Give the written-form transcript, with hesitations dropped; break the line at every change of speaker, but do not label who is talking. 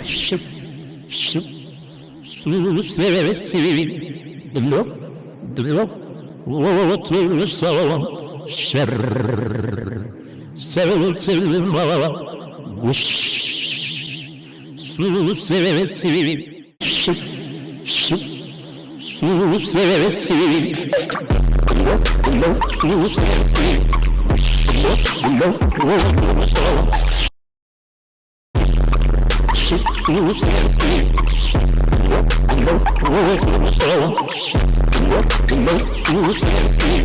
şıp şıp su sevesi dılop dılop otursa şer sevim kuş su sevesi şıp şıp su sevesi dılop dılop su sevesi dılop dılop otursa su sevesi dılop dılop otursa su sevesi